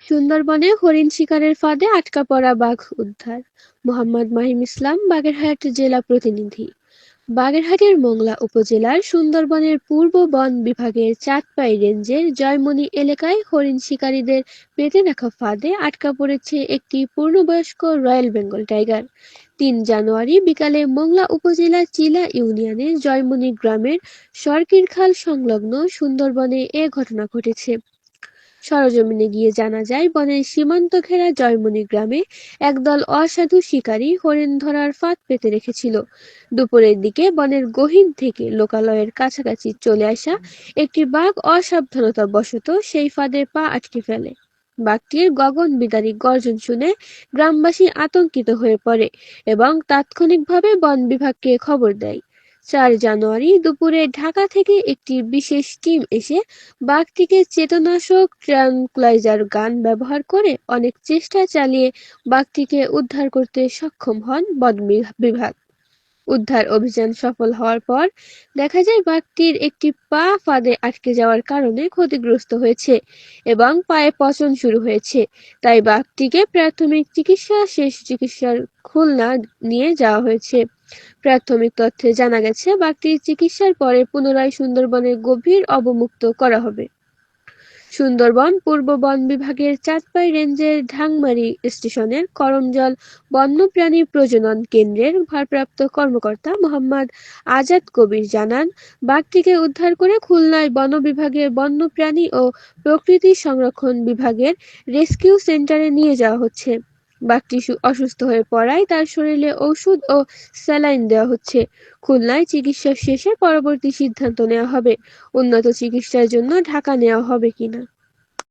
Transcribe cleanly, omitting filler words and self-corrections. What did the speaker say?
সুন্দরবনে হরিণ শিকারের ফাঁদে আটকা পড়া বাঘ উদ্ধার। মোহাম্মদ মাহিম ইসলাম, বাগেরহাট জেলা প্রতিনিধি। বাগেরহাটের মোংলা উপজেলার সুন্দরবনের পূর্ব বন বিভাগের চাঁদপাই রেঞ্জের জয়মনি এলাকায় হরিণ শিকারীদের পেতে রাখা ফাঁদে আটকা পড়েছে একটি পূর্ণবয়স্ক রয়্যাল বেঙ্গল টাইগার। ৩ জানুয়ারি বিকালে মোংলা উপজেলার চিলা ইউনিয়নের জয়মনি গ্রামের সরকিরখাল সংলগ্ন সুন্দরবনে এ ঘটনা ঘটেছে। সরেজমিনে গিয়ে জানা যায়, বনের সীমান্ত ঘেরা জয়মনি গ্রামে একদল অসাধু শিকারী হরিণ ধরার ফাঁদ পেতে রেখেছিল। দুপুরের দিকে বনের গহীন থেকে লোকালয়ের কাছাকাছি চলে আসা একটি বাঘ অসাবধানতাবশত সেই ফাঁদে পা আটকে ফেলে। বাঘটির গগনবিদারী গর্জন শুনে গ্রামবাসী আতঙ্কিত হয়ে পড়ে এবং তাৎক্ষণিকভাবে বন বিভাগকে খবর দেয়। ৪ জানুয়ারি দুপুরে ঢাকা থেকে একটি বিশেষ টিম এসে বাঘটিকে চেতনানাশক ট্রাঙ্কুলাইজার গান ব্যবহার করে অনেক চেষ্টা চালিয়ে বাঘটিকে উদ্ধার করতে সক্ষম হন বন বিভাগ। উদ্ধার অভিযান সফল হওয়ার পর দেখা যায় বাঘটির একটি পা ফাঁদে আটকে যাওয়ার কারণে ক্ষতিগ্রস্ত হয়েছে এবং পায়ে পচন শুরু হয়েছে। তাই বাঘটিকে প্রাথমিক চিকিৎসার খুলনা নিয়ে যাওয়া হয়েছে। প্রাথমিক তথ্যে জানা গেছে, বাঘটির চিকিৎসার পরে পুনরায় সুন্দরবনের গভীর অবমুক্ত করা হবে। সুন্দরবন পূর্ব বন বিভাগের চাঁদপাই রেঞ্জের ঢাংমারি স্টেশনের করমজল বন্যপ্রাণী প্রজনন কেন্দ্রের ভারপ্রাপ্ত কর্মকর্তা মোহাম্মদ আজাদ কবির জানান, বাঘটিকে উদ্ধার করে খুলনায় বন বিভাগের বন্যপ্রাণী ও প্রকৃতি সংরক্ষণ বিভাগের রেস্কিউ সেন্টারে নিয়ে যাওয়া হচ্ছে। বাঘটি অসুস্থ হয়ে পড়ায় তার শরীরে ওষুধ ও স্যালাইন দেওয়া হচ্ছে। খুলনায় চিকিৎসা শেষে পরবর্তী সিদ্ধান্ত নেওয়া হবে উন্নত চিকিৎসার জন্য ঢাকা নেওয়া হবে কিনা।